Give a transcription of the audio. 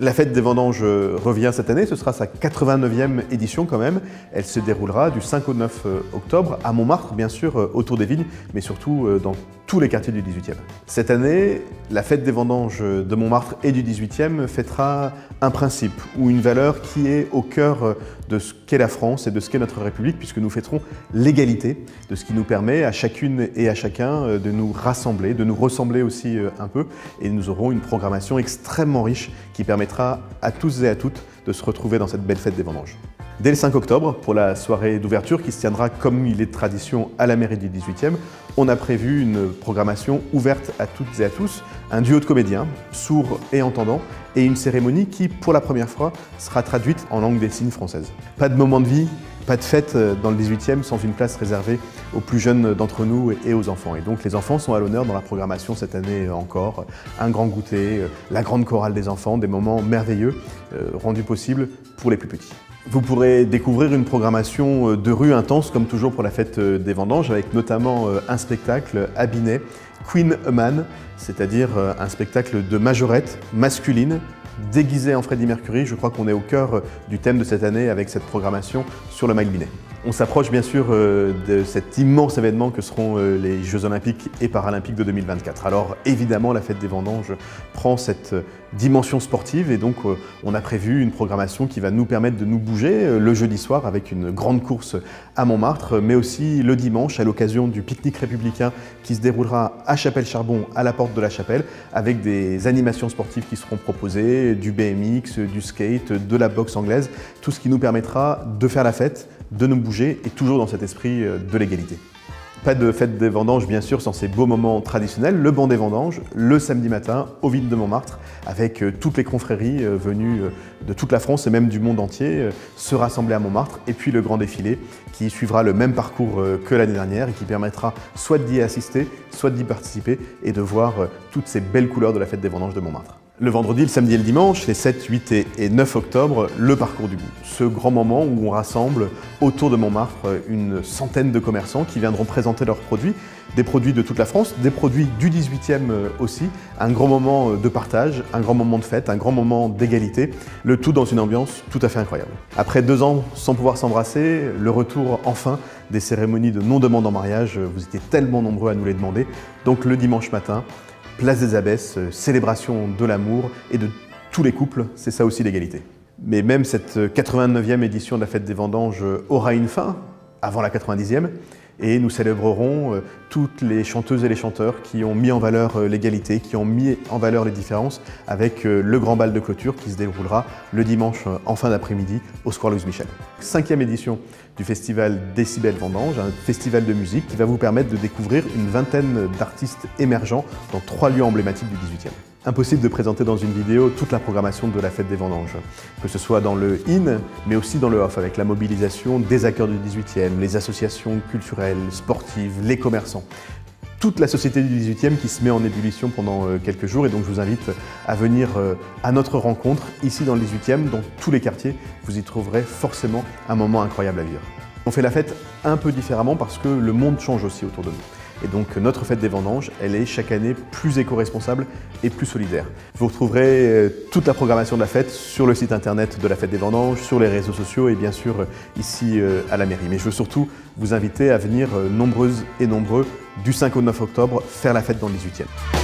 La fête des vendanges revient cette année, ce sera sa 89e édition quand même. Elle se déroulera du 5 au 9 octobre à Montmartre, bien sûr, autour des vignes, mais surtout dans tous les quartiers du 18e. Cette année, la fête des vendanges de Montmartre et du 18e fêtera un principe ou une valeur qui est au cœur de ce qu'est la France et de ce qu'est notre République, puisque nous fêterons l'égalité, de ce qui nous permet à chacune et à chacun de nous rassembler, de nous ressembler aussi un peu, et nous aurons une programmation extrêmement riche qui permettra à tous et à toutes de se retrouver dans cette belle fête des vendanges. Dès le 5 octobre, pour la soirée d'ouverture qui se tiendra comme il est de tradition à la mairie du 18e, on a prévu une programmation ouverte à toutes et à tous, un duo de comédiens, sourds et entendants, et une cérémonie qui, pour la première fois, sera traduite en langue des signes française. Pas de moment de vie, pas de fête dans le 18e sans une place réservée aux plus jeunes d'entre nous et aux enfants. Et donc les enfants sont à l'honneur dans la programmation cette année encore. Un grand goûter, la grande chorale des enfants, des moments merveilleux rendus possibles pour les plus petits. Vous pourrez découvrir une programmation de rue intense, comme toujours pour la fête des vendanges, avec notamment un spectacle à Binet, Queen a Man, c'est-à-dire un spectacle de majorette masculine, déguisée en Freddie Mercury. Je crois qu'on est au cœur du thème de cette année avec cette programmation sur le Mail Binet. On s'approche bien sûr de cet immense événement que seront les Jeux Olympiques et Paralympiques de 2024. Alors évidemment, la fête des vendanges prend cette dimension sportive et donc on a prévu une programmation qui va nous permettre de nous bouger le jeudi soir avec une grande course à Montmartre, mais aussi le dimanche à l'occasion du pique-nique républicain qui se déroulera à Chapelle-Charbon, à la porte de la Chapelle, avec des animations sportives qui seront proposées, du BMX, du skate, de la boxe anglaise, tout ce qui nous permettra de faire la fête, de nous bouger et toujours dans cet esprit de l'égalité. Pas de fête des vendanges bien sûr sans ces beaux moments traditionnels, le banc des vendanges, le samedi matin aux vignes de Montmartre avec toutes les confréries venues de toute la France et même du monde entier se rassembler à Montmartre, et puis le grand défilé qui suivra le même parcours que l'année dernière et qui permettra soit d'y assister, soit d'y participer et de voir toutes ces belles couleurs de la fête des vendanges de Montmartre. Le vendredi, le samedi et le dimanche, les 7, 8 et 9 octobre, le parcours du goût. Ce grand moment où on rassemble autour de Montmartre une centaine de commerçants qui viendront présenter leurs produits, des produits de toute la France, des produits du 18e aussi. Un grand moment de partage, un grand moment de fête, un grand moment d'égalité, le tout dans une ambiance tout à fait incroyable. Après 2 ans sans pouvoir s'embrasser, le retour enfin des cérémonies de non-demande en mariage, vous étiez tellement nombreux à nous les demander. Donc le dimanche matin, Place des Abbesses, célébration de l'amour et de tous les couples, c'est ça aussi l'égalité. Mais même cette 89e édition de la fête des vendanges aura une fin, avant la 90e, et nous célébrerons toutes les chanteuses et les chanteurs qui ont mis en valeur l'égalité, qui ont mis en valeur les différences, avec le grand bal de clôture qui se déroulera le dimanche en fin d'après-midi au Square Louise Michel. 5e édition du festival Décibel Vendanges, un festival de musique qui va vous permettre de découvrir une vingtaine d'artistes émergents dans 3 lieux emblématiques du 18e. Impossible de présenter dans une vidéo toute la programmation de la fête des vendanges, que ce soit dans le in, mais aussi dans le off, avec la mobilisation des acteurs du 18e, les associations culturelles, sportives, les commerçants. Toute la société du 18e qui se met en ébullition pendant quelques jours, et donc je vous invite à venir à notre rencontre ici dans le 18e, dans tous les quartiers. Vous y trouverez forcément un moment incroyable à vivre. On fait la fête un peu différemment parce que le monde change aussi autour de nous. Et donc notre fête des vendanges, elle est chaque année plus éco-responsable et plus solidaire. Vous retrouverez toute la programmation de la fête sur le site internet de la fête des vendanges, sur les réseaux sociaux et bien sûr ici à la mairie. Mais je veux surtout vous inviter à venir nombreuses et nombreux du 5 au 9 octobre faire la fête dans le 18e.